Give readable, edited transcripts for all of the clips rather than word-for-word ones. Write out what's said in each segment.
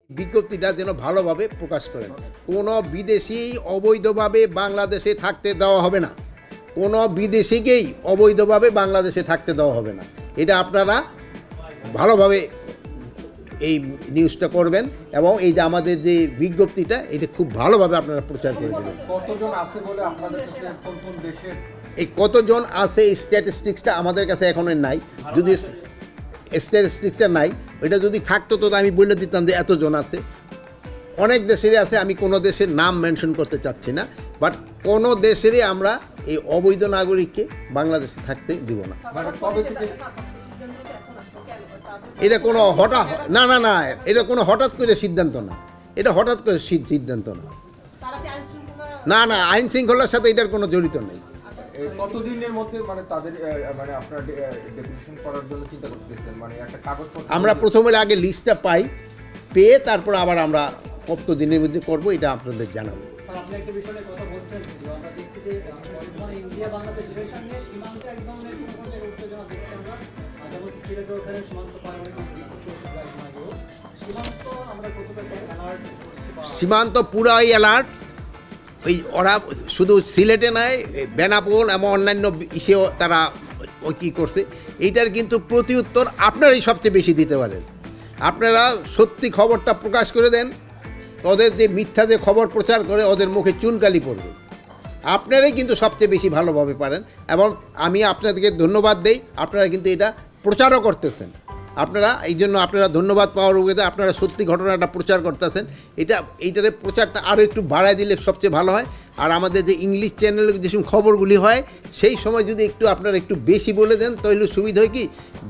বিজ্ঞপ্তিটা যেন ভালোভাবে প্রকাশ করেন। কোনো বিদেশি অবৈধভাবে বাংলাদেশে থাকতে দেওয়া হবে না, কোনো বিদেশিকেই অবৈধভাবে বাংলাদেশে থাকতে দেওয়া হবে না। এটা আপনারা ভালোভাবে এই নিউজটা করবেন এবং এই যে আমাদের যে বিজ্ঞপ্তিটা এটা খুব ভালোভাবে আপনারা প্রচার করে দেবেন। কতজন আছে বলে আপনাদের কাছে কোন দেশের এই কতজন আছে এই স্ট্যাটিস্টিক্সটা আমাদের কাছে এখনো নাই। যদি স্ট্যাটিস্টিক্সটা নাই, ওইটা যদি থাকতো তো আমি বলে দিতাম যে এতজন আছে। অনেক দেশেরই আছে, আমি কোনো দেশের নাম মেনশন করতে চাচ্ছি না, বাট কোনো দেশেরই আমরা এই অবৈধ নাগরিককে বাংলাদেশে থাকতে দিব না। মানে কবে থেকে এটা কোনো হঠাৎ না না না এটা কোনো হঠাৎ করে সিদ্ধান্ত না, এটা হঠাৎ করে সিদ্ধান্ত না। না না, আইন শৃঙ্খলার সাথে এটার কোনো জড়িত নেই। কতদিনের মধ্যে মানে তাদের মানে আপনার ডেপুটেশন করার জন্য চিন্তা করতেছেন? মানে একটা কাগজপত্র আমরা প্রথমে আগে লিস্টটা পেয়ে তারপর আবার আমরা কত দিনের মধ্যে করব এটা আপনাদের জানাবো। স্যার, আপনি একটা বিষয়ে কথা বলছেন যে আমরা দেখছি যে বর্তমানে ইন্ডিয়া বাংলাদেশ রিলেশন নিয়ে সীমান্তে এক ধরনের কোনো জায়গায় উত্তেজনা দেখছি আমরা। যেমন সিলেটের ওখানে সীমান্ত পার হয়ে সীমান্ত আমরা কতটা অ্যালার্ট করছি? সীমান্ত পুরাই অ্যালার্ট। ওই ওরা শুধু সিলেটে নয়, বেনাপোল এবং অন্যান্য ইসেও তারা ওই কী করছে, এইটার কিন্তু প্রতি উত্তর আপনারাই সবচেয়ে বেশি দিতে পারেন। আপনারা সত্যি খবরটা প্রকাশ করে দেন, ওদের যে মিথ্যা যে খবর প্রচার করে ওদের মুখে চুনকালি পড়বে। আপনারাই কিন্তু সবচেয়ে বেশি ভালোভাবে পারেন এবং আমি আপনাদেরকে ধন্যবাদ দেই, আপনারা কিন্তু এটা প্রচারও করতেছেন। আপনারা এই জন্য আপনারা ধন্যবাদ পাওয়ার উপরে আপনারা সত্যি ঘটনাটা প্রচার করতেছেন। এইটারে প্রচারটা আরও একটু বাড়ায় দিলে সবচেয়ে ভালো হয়। আর আমাদের যে ইংলিশ চ্যানেলে যেসব খবরগুলি হয় সেই সময় যদি একটু আপনারা একটু বেশি বলে দেন তাহলে সুবিধা হয় কি,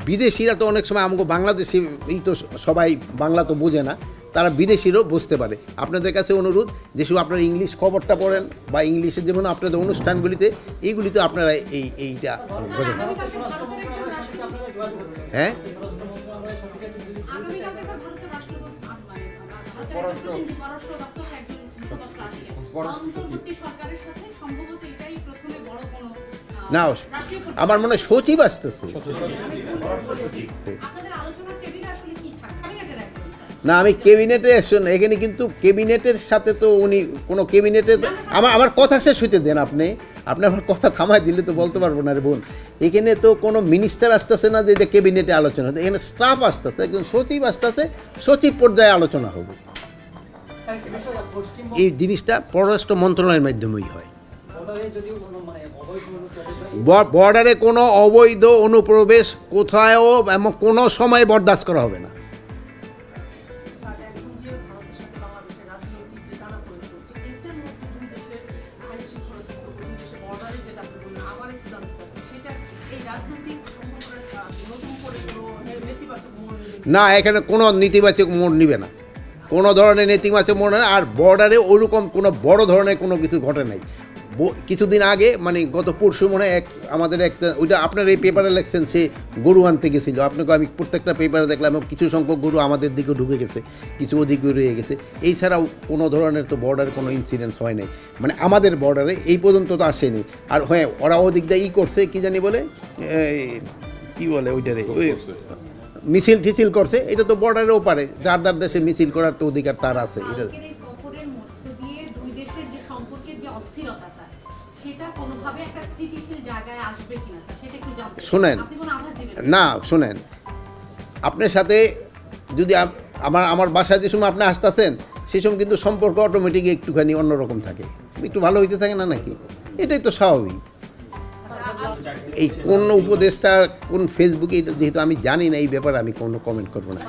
বিদেশিরা তো অনেক সময় আমাকে বাংলাদেশি এই তো সবাই বাংলা তো বোঝে না, তারা বিদেশিরও বুঝতে পারে। আপনাদের কাছে অনুরোধ যেসব আপনারা ইংলিশ খবরটা পড়েন বা ইংলিশের যেমন আপনাদের অনুষ্ঠানগুলিতে এইগুলিতে আপনারা এইটা বোঝেন। হ্যাঁ, না আমার মনে হয় সচিব আসতেছে। না, আমি ক্যাবিনেটে আসছেন এখানে, কিন্তু ক্যাবিনেটের সাথে তো উনি কোনো ক্যাবিনেটে আমার কথা শেষ হইতে দেন। আপনি আমার কথা থামায় দিলে তো বলতে পারবো না রে বোন। এখানে তো কোনো মিনিস্টার আসতেছে না যে ক্যাবিনেটে আলোচনা হচ্ছে, এখানে স্টাফ আসতেছে, একজন সচিব আসতেছে, সচিব পর্যায়ে আলোচনা হবে। এই জিনিসটা পররাষ্ট্র মন্ত্রণালয়ের মাধ্যমেই হয়। বর্ডারে কোনো অবৈধ অনুপ্রবেশ কোথাও এবং কোনো সময় বরদাস্ত করা হবে না। না, এখানে কোনো নেতিবাচক মোড় নিবে না, কোনো ধরনের নেতিবাচক মোড় না। আর বর্ডারে ওরকম কোনো বড় ধরনের কোনো কিছু ঘটে নাই। কিছুদিন আগে মানে গত পরশু মনে হয় আমাদের একটা ওইটা আপনার এই পেপারে লেখছেন, সে গরু আনতে গেছিলো। আপনাকে আমি প্রত্যেকটা পেপারে দেখলাম কিছু সংখ্যক গরু আমাদের দিকে ঢুকে গেছে, কিছু ওদিকে রয়ে গেছে। এই ছাড়াও কোনো ধরনের তো বর্ডারে কোনো ইনসিডেন্স হয় নাই, মানে আমাদের বর্ডারে এই পর্যন্ত তো আসেনি। আর হ্যাঁ, ওরা ওদিক দিয়ে করছে কি জানি বলে কি বলে ওইটারে ওই মিছিল টিছিল করছে, এটা তো বর্ডারেও পারে, যার যার দেশে মিছিল করার তো অধিকার তার আছে। এটা শোনেন না, শোনেন, আপনার সাথে যদি আমার বাসায় যে সময় আপনি আসতেছেন সেই সময় কিন্তু সম্পর্ক অটোমেটিক একটুখানি অন্যরকম থাকে, একটু ভালো হইতে থাকে না নাকি? এটাই তো স্বাভাবিক। এই কোন উপদেশটা কোন ফেসবুকে, এটা যেহেতু আমি জানি না এই ব্যাপারে আমি কোনো কমেন্ট করবো না।